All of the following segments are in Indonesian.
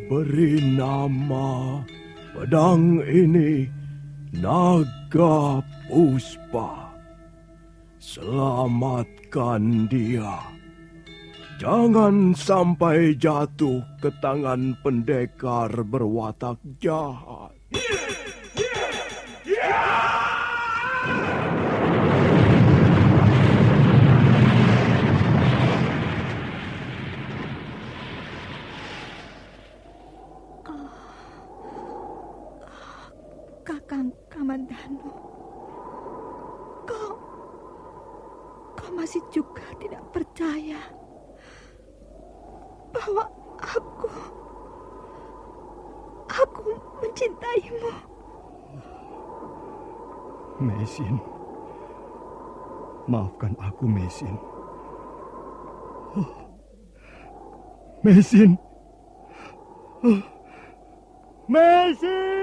Beri nama pedang ini Naga Puspa. Selamatkan dia. Jangan sampai jatuh ke tangan pendekar berwatak jahat. Kakang Kamandanu, kau masih juga tidak percaya bahwa aku mencintaimu. Mesin, maafkan aku, Mesin. Mesin, Mesin.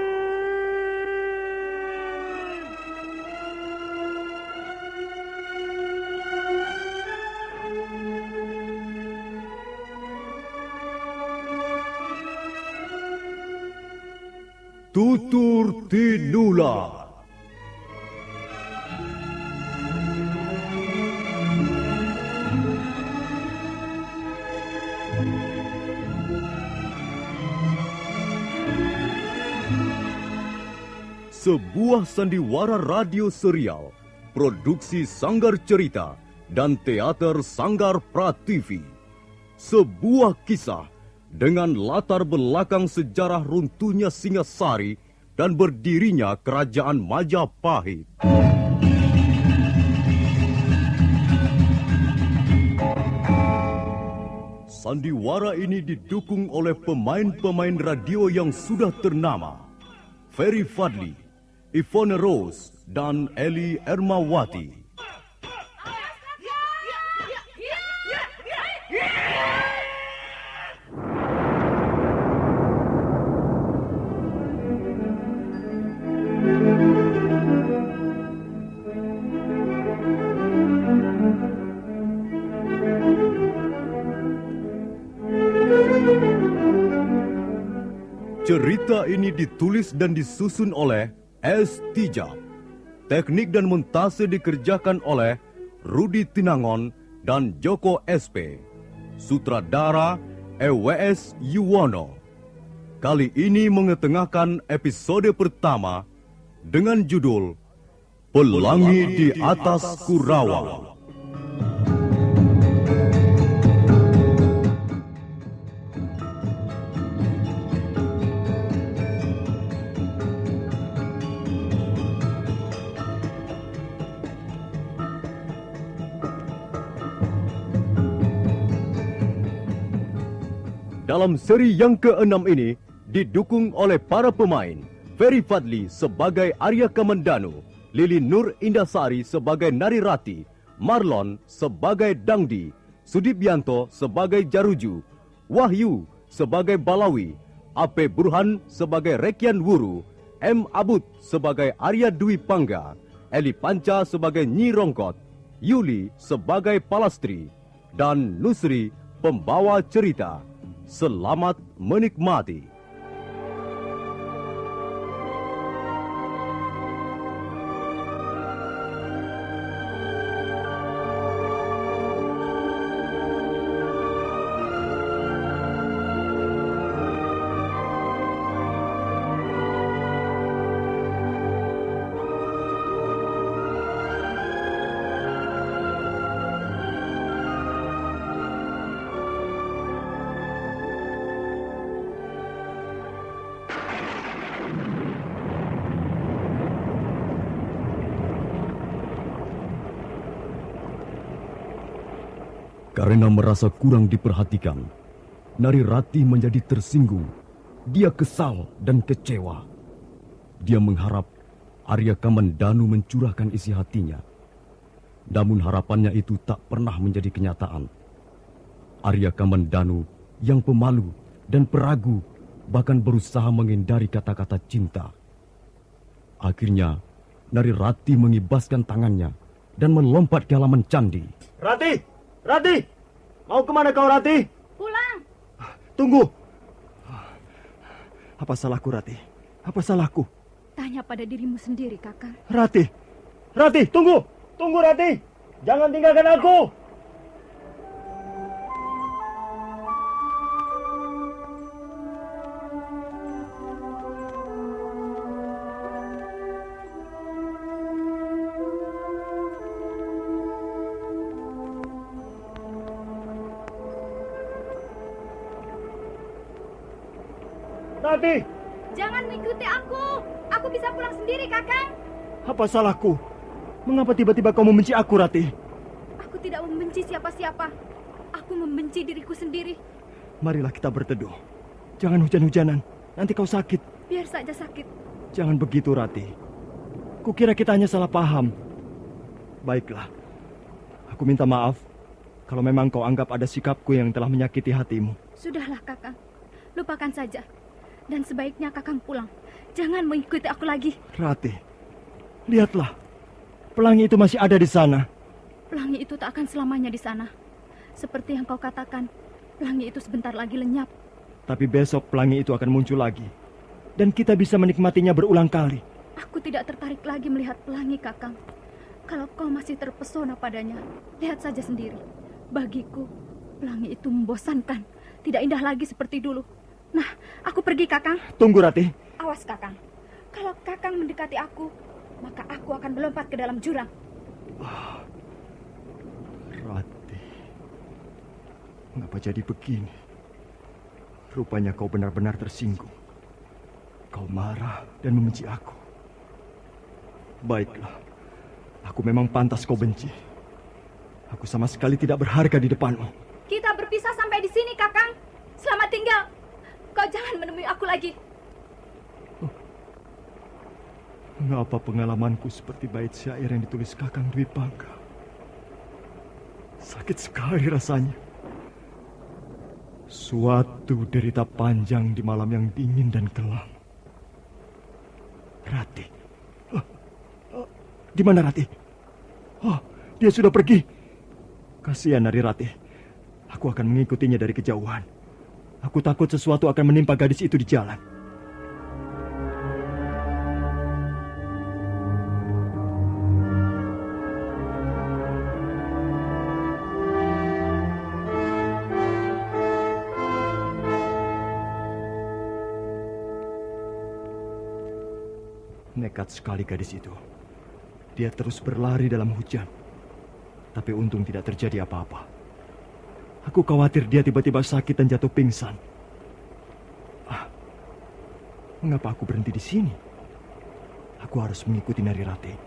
Tutur Tinula. Sebuah sandiwara radio serial, produksi Sanggar Cerita dan Teater Sanggar Prativi. Sebuah kisah dengan latar belakang sejarah runtuhnya Singasari dan berdirinya Kerajaan Majapahit. Sandiwara ini didukung oleh pemain-pemain radio yang sudah ternama. Ferry Fadli, Ivone Rose, dan Eli Ermawati. Cerita ini ditulis dan disusun oleh S. Tijab. Teknik dan montase dikerjakan oleh Rudi Tinangon dan Joko SP. Sutradara EWS Yuwono. Kali ini mengetengahkan episode pertama dengan judul Pelangi di Atas Kurawa. Dalam seri yang ke-6 ini didukung oleh para pemain Ferry Fadli sebagai Arya Kamandanu, Lili Nur Indasari sebagai Narirati, Marlon sebagai Dangdi, Sudibianto sebagai Jaruju, Wahyu sebagai Balawi, AP Burhan sebagai Rekian Wuru, M. Abud sebagai Arya Dwi Pangga, Eli Panca sebagai Nyi Rongkot, Yuli sebagai Palastri, dan Nusri pembawa cerita. Selamat menikmati. Karena merasa kurang diperhatikan, Narirati menjadi tersinggung. Dia kesal dan kecewa. Dia mengharap Arya Kamandanu mencurahkan isi hatinya. Namun harapannya itu tak pernah menjadi kenyataan. Arya Kamandanu yang pemalu dan peragu bahkan berusaha menghindari kata-kata cinta. Akhirnya, Narirati mengibaskan tangannya dan melompat ke halaman candi. Rati! Rati! Mau kemana kau, Rati? Pulang. Tunggu. Apa salahku, Ratih? Apa salahku? Tanya pada dirimu sendiri, Kakang. Ratih! Ratih, tunggu! Tunggu, Ratih! Jangan tinggalkan aku! Ratih! Jangan mengikuti aku. Aku bisa pulang sendiri, Kakang. Apa salahku? Mengapa tiba-tiba kau membenci aku, Ratih? Aku tidak membenci siapa-siapa. Aku membenci diriku sendiri. Marilah kita berteduh. Jangan hujan-hujanan. Nanti kau sakit. Biar saja sakit. Jangan begitu, Ratih. Kukira kita hanya salah paham. Baiklah. Aku minta maaf kalau memang kau anggap ada sikapku yang telah menyakiti hatimu. Sudahlah, Kakang. Lupakan saja. Dan sebaiknya Kakang pulang. Jangan mengikuti aku lagi. Ratih, lihatlah. Pelangi itu masih ada di sana. Pelangi itu tak akan selamanya di sana. Seperti yang kau katakan, pelangi itu sebentar lagi lenyap. Tapi besok pelangi itu akan muncul lagi. Dan kita bisa menikmatinya berulang kali. Aku tidak tertarik lagi melihat pelangi, Kakang. Kalau kau masih terpesona padanya, lihat saja sendiri. Bagiku, pelangi itu membosankan. Tidak indah lagi seperti dulu. Nah, aku pergi, Kakang. Tunggu, Ratih. Awas, Kakang. Kalau Kakang mendekati aku, maka aku akan melompat ke dalam jurang. Ratih, mengapa jadi begini? Rupanya kau benar-benar tersinggung. Kau marah dan membenci aku. Baiklah, aku memang pantas kau benci. Aku sama sekali tidak berharga di depanmu. Kita berpisah sampai di sini, Kakang. Selamat tinggal. Kau jangan menemui aku lagi. Mengapa pengalamanku seperti bait syair yang ditulis Kakang Dwi Pangga? Sakit sekali rasanya. Suatu derita panjang di malam yang dingin dan kelam. Ratih. Di mana Ratih? Oh, dia sudah pergi. Kasihan Nari Ratih. Aku akan mengikutinya dari kejauhan. Aku takut sesuatu akan menimpa gadis itu di jalan. Nekat sekali gadis itu. Dia terus berlari dalam hujan. Tapi untung tidak terjadi apa-apa. Aku khawatir dia tiba-tiba sakit dan jatuh pingsan. Mengapa aku berhenti di sini? Aku harus mengikuti Nari Ratih.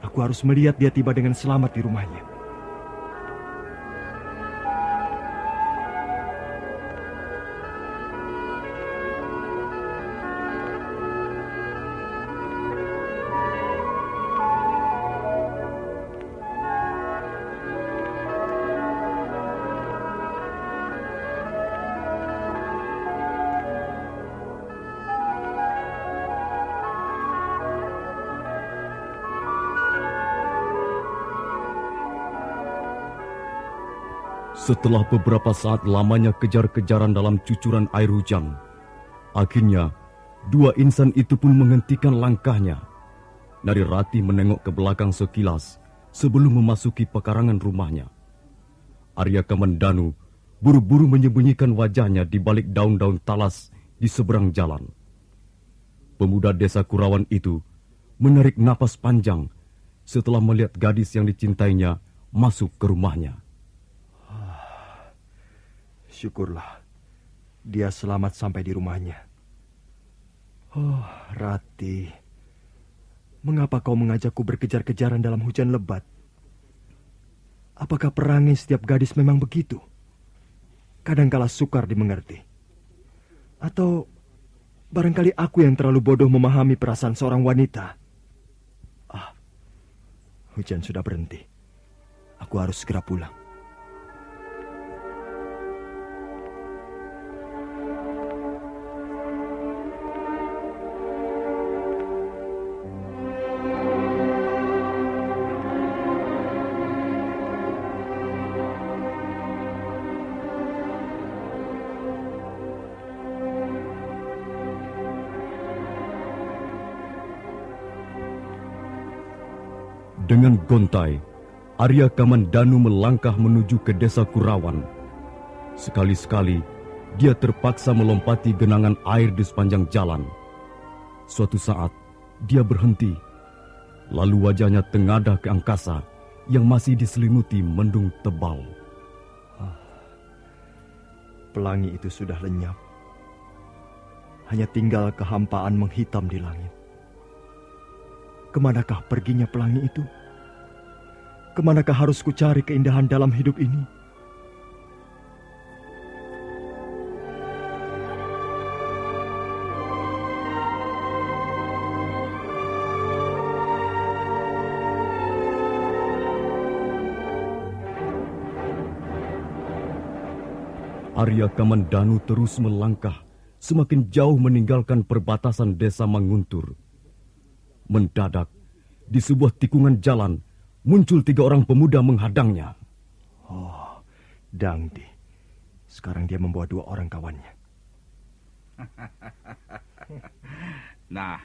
Aku harus melihat dia tiba dengan selamat di rumahnya. Setelah beberapa saat lamanya kejar-kejaran dalam cucuran air hujan, akhirnya dua insan itu pun menghentikan langkahnya. Nari Ratih menengok ke belakang sekilas sebelum memasuki pekarangan rumahnya. Arya Kamandanu buru-buru menyembunyikan wajahnya di balik daun-daun talas di seberang jalan. Pemuda desa Kurawan itu menarik napas panjang setelah melihat gadis yang dicintainya masuk ke rumahnya. Syukurlah, dia selamat sampai di rumahnya. Oh, Ratih, mengapa kau mengajakku berkejar-kejaran dalam hujan lebat? Apakah perangai setiap gadis memang begitu? Kadangkala sukar dimengerti. Atau barangkali aku yang terlalu bodoh memahami perasaan seorang wanita. Hujan sudah berhenti. Aku harus segera pulang. Dengan gontai, Arya Kamandanu melangkah menuju ke desa Kurawan. Sekali-sekali, dia terpaksa melompati genangan air di sepanjang jalan. Suatu saat, dia berhenti. Lalu wajahnya tengadah ke angkasa yang masih diselimuti mendung tebal. Pelangi itu sudah lenyap. Hanya tinggal kehampaan menghitam di langit. Kemanakah perginya pelangi itu? Kemanakah harus kucari keindahan dalam hidup ini? Arya Kamandanu terus melangkah, semakin jauh meninggalkan perbatasan desa Manguntur. Mendadak, di sebuah tikungan jalan, muncul 3 orang pemuda menghadangnya. Oh, Dangdi. Sekarang dia membawa 2 orang kawannya. Nah,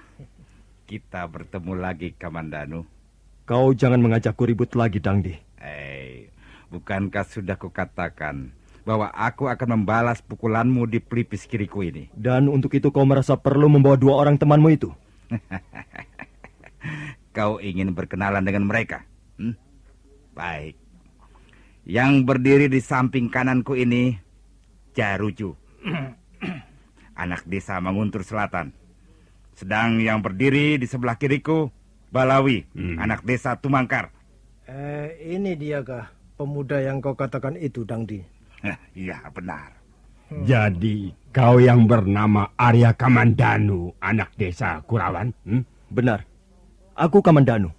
kita bertemu lagi, Kamandanu. Kau jangan mengajakku ribut lagi, Dangdi. Bukankah sudah kukatakan bahwa aku akan membalas pukulanmu di pelipis kiriku ini? Dan untuk itu kau merasa perlu membawa 2 orang temanmu itu? Kau ingin berkenalan dengan mereka? Baik. Yang berdiri di samping kananku ini Jaruju, anak desa Manguntur Selatan. Sedang yang berdiri di sebelah kiriku Balawi, anak desa Tumangkar. Ini dia kah pemuda yang kau katakan itu, Dangdi? Iya, benar. Jadi kau yang bernama Arya Kamandanu, anak desa Kurawan? Benar. Aku Kamandanu.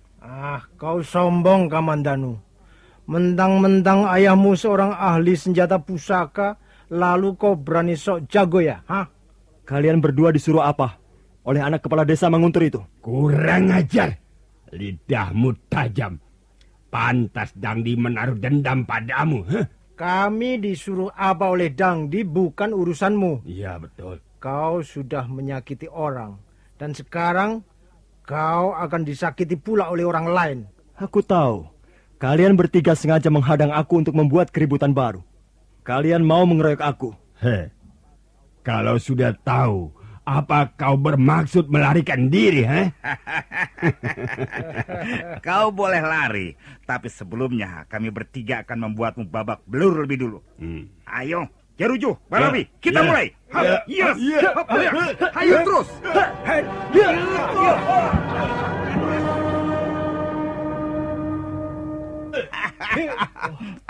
Kau sombong, Kamandanu. Mentang-mentang ayahmu seorang ahli senjata pusaka, lalu kau berani sok jago ya? Kalian berdua disuruh apa oleh anak kepala desa Manguntur itu? Kurang ajar. Lidahmu tajam. Pantas Dangdi menaruh dendam padamu. Kami disuruh apa oleh Dangdi bukan urusanmu. Iya, betul. Kau sudah menyakiti orang. Dan sekarang kau akan disakiti pula oleh orang lain. Aku tahu. Kalian bertiga sengaja menghadang aku untuk membuat keributan baru. Kalian mau mengeroyok aku. Kalau sudah tahu, apa kau bermaksud melarikan diri, Kau boleh lari, tapi sebelumnya kami bertiga akan membuatmu babak belur lebih dulu. Ayo, Jaruju, Balawi, kita mulai. Ayo terus.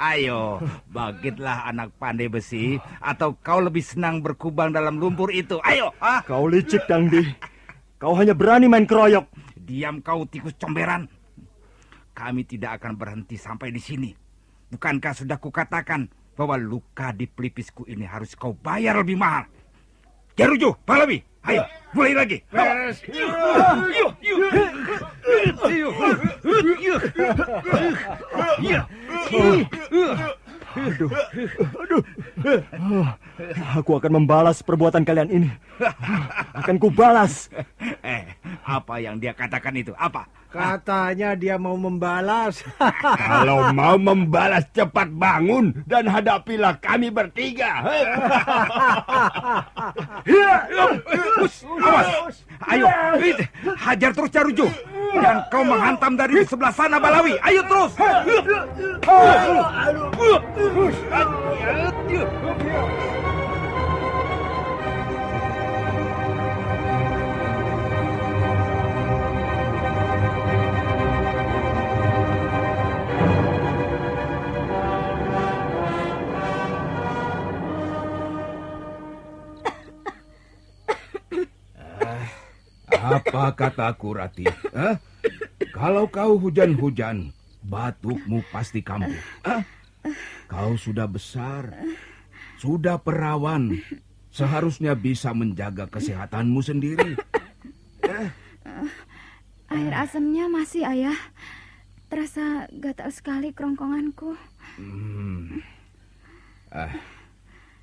Ayo, bangkitlah anak pandai besi, atau kau lebih senang berkubang dalam lumpur itu. Ayo. Kau licik, Dangdi. Kau hanya berani main keroyok. Diam kau, tikus comberan. Kami tidak akan berhenti sampai di sini. Bukankah sudah kukatakan bahwa luka di pelipisku ini harus kau bayar lebih mahal? Jaruju, Balawi, ayo, mulai lagi. Aduh. Aku akan membalas perbuatan kalian ini. Akan kubalas. Apa yang dia katakan itu? Apa? Katanya dia mau membalas. Kalau mau membalas, cepat bangun dan hadapilah kami bertiga. Awas. Ayo, hajar terus Jaruju. Dan kau menghantam dari sebelah sana, Balawi. Ayo terus. Apa kataku, Rati? Kalau kau hujan-hujan, batukmu pasti kambuh. Kau sudah besar, sudah perawan, seharusnya bisa menjaga kesehatanmu sendiri. Air asamnya masih, Ayah. Terasa gatal sekali kerongkonganku.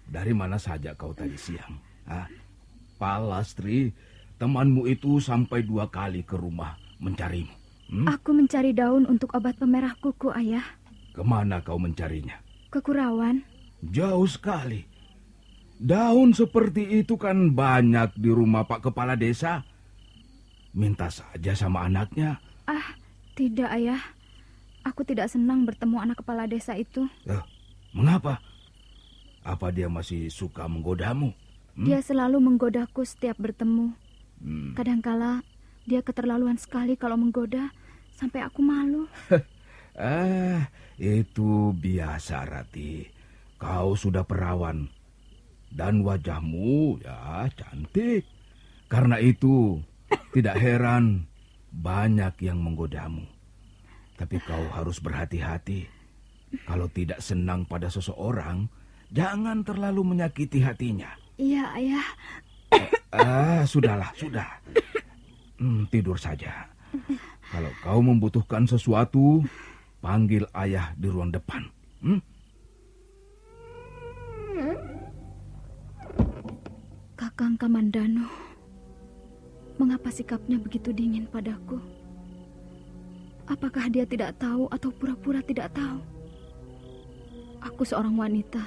Dari mana saja kau tadi siang? Palastri, temanmu itu sampai 2 kali ke rumah mencarimu. Aku mencari daun untuk obat pemerah kuku, Ayah. Kemana kau mencarinya? Ke Kurawan. Jauh sekali. Daun seperti itu kan banyak di rumah Pak Kepala Desa. Minta saja sama anaknya. Ah, tidak, Ayah. Aku tidak senang bertemu anak kepala desa itu. Mengapa? Apa dia masih suka menggodamu? Dia selalu menggodaku setiap bertemu. Kadangkala dia keterlaluan sekali kalau menggoda, sampai aku malu. Itu biasa, Rati. Kau sudah perawan. Dan wajahmu ya cantik. Karena itu tidak heran banyak yang menggodamu. Tapi kau harus berhati-hati. Kalau tidak senang pada seseorang, jangan terlalu menyakiti hatinya. Iya, Ayah. Sudahlah, sudah. Tidur saja. Kalau kau membutuhkan sesuatu, panggil ayah di ruang depan. Kakang Kamandanu, mengapa sikapnya begitu dingin padaku? Apakah dia tidak tahu atau pura-pura tidak tahu? Aku seorang wanita.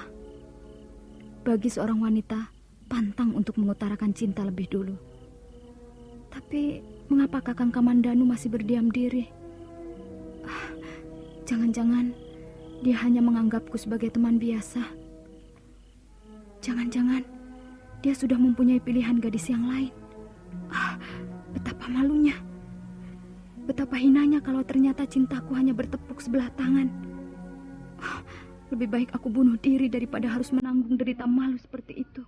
Bagi seorang wanita, pantang untuk mengutarakan cinta lebih dulu. Tapi mengapa Kakang Kamandanu masih berdiam diri? Jangan-jangan dia hanya menganggapku sebagai teman biasa. Jangan-jangan dia sudah mempunyai pilihan gadis yang lain. Betapa malunya. Betapa hinanya kalau ternyata cintaku hanya bertepuk sebelah tangan. Lebih baik aku bunuh diri daripada harus menanggung derita malu seperti itu.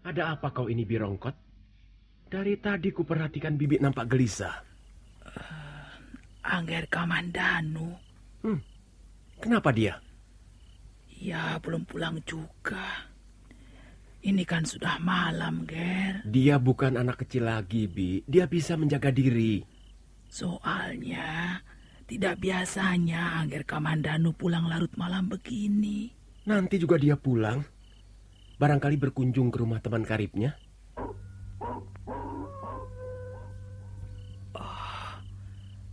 Ada apa kau ini, Birongkot? Dari tadi kuperhatikan Bibi nampak gelisah. Angger Kamandanu. Kenapa dia? Ya, belum pulang juga. Ini kan sudah malam, Ger. Dia bukan anak kecil lagi, Bi. Dia bisa menjaga diri. Soalnya, tidak biasanya Angger Kamandanu pulang larut malam begini. Nanti juga dia pulang. Barangkali berkunjung ke rumah teman karibnya.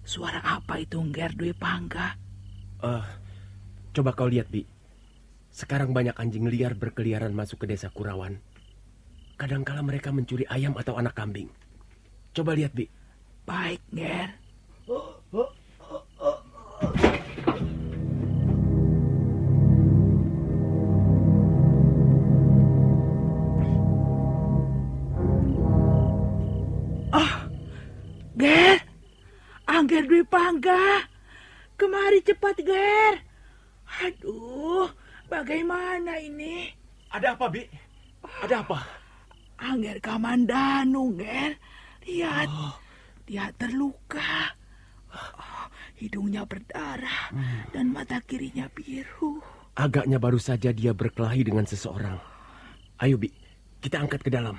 Suara apa itu, Nger Dwi Pangga? Coba kau lihat, Bi. Sekarang banyak anjing liar berkeliaran masuk ke desa Kurawan. Kadangkala mereka mencuri ayam atau anak kambing. Coba lihat, Bi. Baik, Nger. Ger, Angger Dwi Pangga, kemari cepat, Ger. Aduh, bagaimana ini? Ada apa, Bi? Ada apa? Angger Kamandanu, Ger. Lihat, dia terluka. Hidungnya berdarah dan mata kirinya biru. Agaknya baru saja dia berkelahi dengan seseorang. Ayo, Bi, kita angkat ke dalam.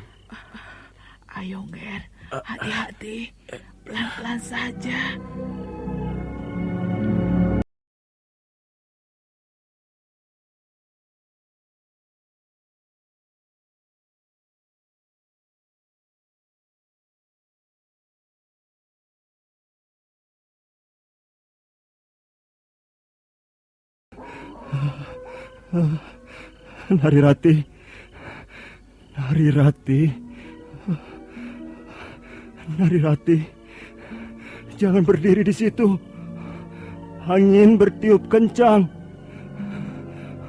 Ayo, Ger. Hati-hati, pelan-pelan saja. Narirati. Narirati. Narirati, jangan berdiri di situ. Angin bertiup kencang.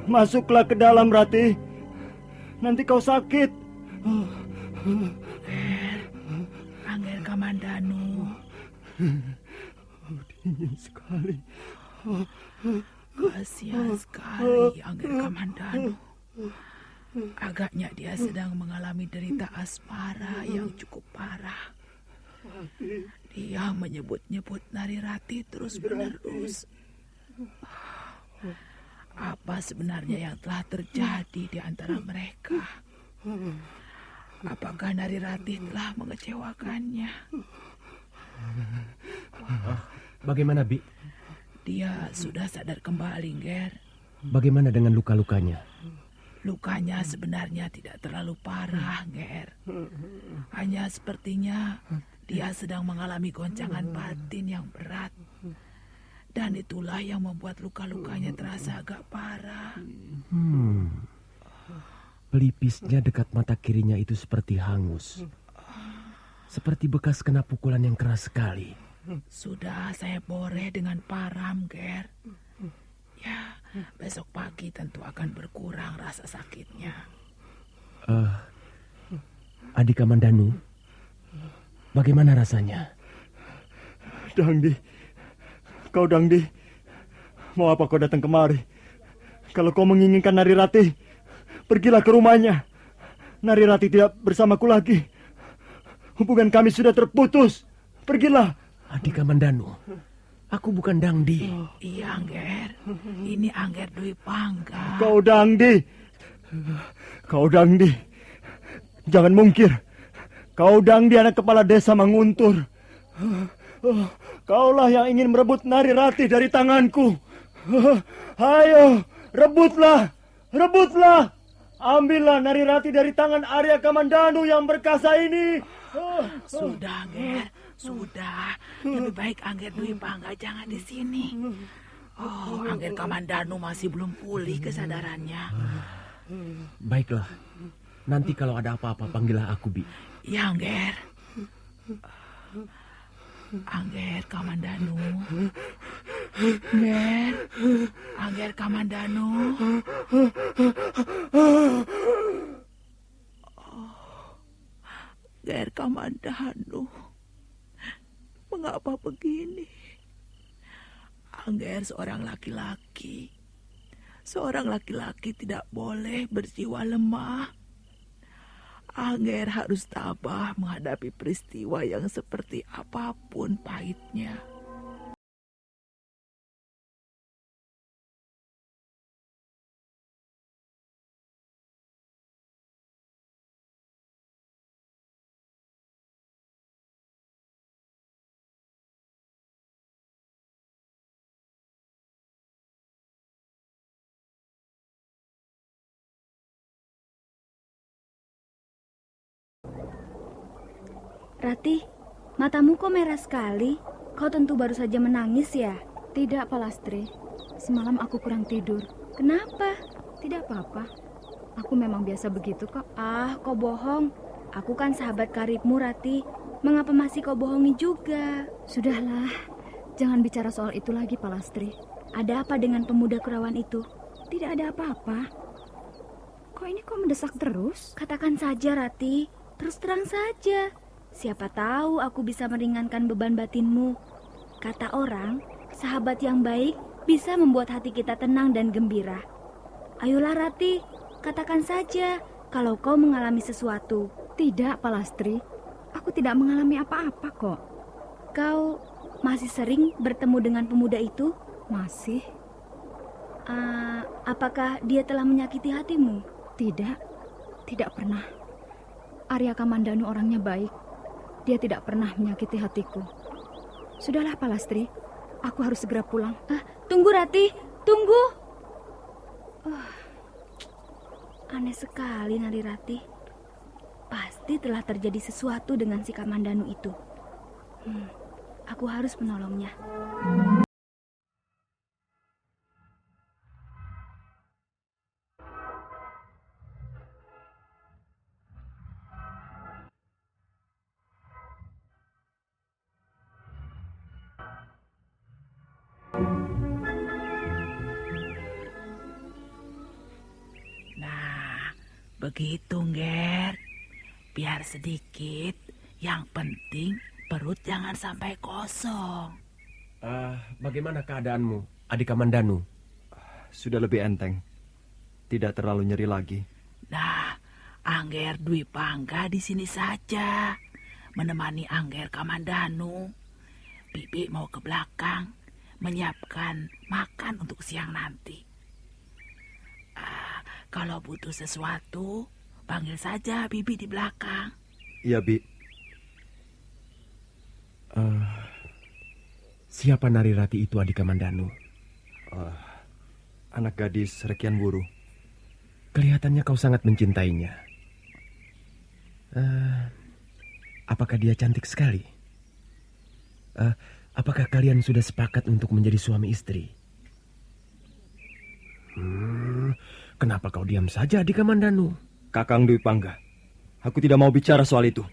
Masuklah ke dalam, Rati. Nanti kau sakit. Angger Kamandanu. Dingin sekali. Kasihan sekali Angger Kamandanu. Agaknya dia sedang mengalami derita asmara yang cukup parah. Dia menyebut-nyebut Narirati terus-menerus. Apa sebenarnya yang telah terjadi di antara mereka? Apakah Narirati telah mengecewakannya? Bagaimana, Bi? Dia sudah sadar kembali, Ger. Bagaimana dengan luka-lukanya? Lukanya sebenarnya tidak terlalu parah, Ger. Hanya sepertinya dia sedang mengalami goncangan batin yang berat. Dan itulah yang membuat luka-lukanya terasa agak parah. Pelipisnya dekat mata kirinya itu seperti hangus. Seperti bekas kena pukulan yang keras sekali. Sudah saya boreh dengan param, Ger. Ya, besok pagi tentu akan berkurang rasa sakitnya. Adik Kamandanu, bagaimana rasanya? Dangdi, kau Dangdi, mau apa kau datang kemari? Kalau kau menginginkan Narirati, pergilah ke rumahnya. Narirati tidak bersamaku lagi. Hubungan kami sudah terputus. Pergilah. Adik Kamandanu, aku bukan Dangdi. Iya, Angger. Ini Angger Dwi Pangga. Kau Dangdi. Kau Dangdi. Jangan mungkir. Kau Dangdi, anak kepala desa Manguntur. Kaulah yang ingin merebut Narirati dari tanganku. Ayo, rebutlah. Rebutlah. Ambillah Narirati dari tangan Arya Kamandanu yang berkasa ini. Sudah, Angger. Sudah. Lebih baik Angger Dwi Pangga jangan di sini. Oh, Angger Kamandanu masih belum pulih kesadarannya. Baiklah. Nanti kalau ada apa-apa panggillah aku, Bi. Ya, Angger. Angger Kamandanu. Angger. Angger Kamandanu. Angger Kamandanu. Mengapa begini? Angger seorang laki-laki. Seorang laki-laki tidak boleh berjiwa lemah. Angger harus tabah menghadapi peristiwa yang seperti apapun pahitnya. Rati, matamu kok merah sekali? Kau tentu baru saja menangis ya? Tidak, Palastri. Semalam aku kurang tidur. Kenapa? Tidak apa-apa. Aku memang biasa begitu kok. Ah, kau bohong. Aku kan sahabat karibmu, Rati. Mengapa masih kau bohongi juga? Sudahlah, jangan bicara soal itu lagi, Palastri. Ada apa dengan pemuda Kurawan itu? Tidak ada apa-apa. Kok ini kau mendesak terus? Katakan saja, Rati. Terus terang saja. Siapa tahu aku bisa meringankan beban batinmu. Kata orang, sahabat yang baik bisa membuat hati kita tenang dan gembira. Ayolah Rati, katakan saja kalau kau mengalami sesuatu. Tidak, Palastri. Aku tidak mengalami apa-apa kok. Kau masih sering bertemu dengan pemuda itu? Masih. Apakah dia telah menyakiti hatimu? Tidak, tidak pernah. Arya Kamandanu orangnya baik. Dia tidak pernah menyakiti hatiku. Sudahlah, Palastri. Aku harus segera pulang. Tunggu, Rati. Tunggu. Aneh sekali, Narirati. Pasti telah terjadi sesuatu dengan si Kamandanu itu. Aku harus menolongnya. Begitu, Ger. Biar sedikit, yang penting perut jangan sampai kosong. Bagaimana keadaanmu, adik Kamandanu? Sudah lebih enteng. Tidak terlalu nyeri lagi. Nah, Angger Dwi Pangga di sini saja. Menemani Angger Kamandanu. Bibi mau ke belakang menyiapkan makan untuk siang nanti. Kalau butuh sesuatu, panggil saja Bibi di belakang. Iya, Bi. Siapa Narirati itu, Adi Kamandanu? Anak gadis Rekian Wuru. Kelihatannya kau sangat mencintainya. Apakah dia cantik sekali? Apakah kalian sudah sepakat untuk menjadi suami istri? Kenapa kau diam saja, Adi Kamandanu? Kakang Dwi Pangga, aku tidak mau bicara soal itu.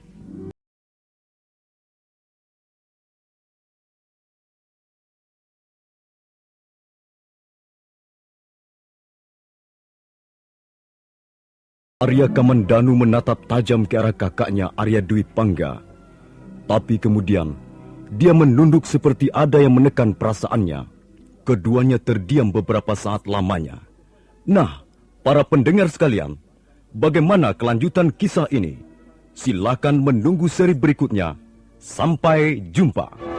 Arya Kamandanu menatap tajam ke arah kakaknya Arya Dwi Pangga. Tapi kemudian, dia menunduk seperti ada yang menekan perasaannya. Keduanya terdiam beberapa saat lamanya. Nah, para pendengar sekalian, bagaimana kelanjutan kisah ini? Silakan menunggu seri berikutnya. Sampai jumpa.